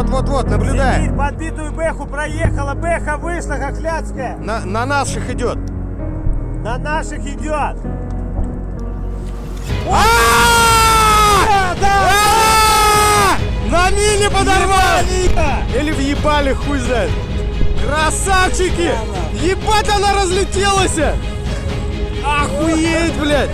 Вот, наблюдай. Сибирь, подбитую Бэху проехала, Бэха вышла, Хохлядская. На наших идет. На наших идет. На мине подорвали! Или въебали, хуй знает. Красавчики! Ебать, она разлетелась! Охуеть, блядь!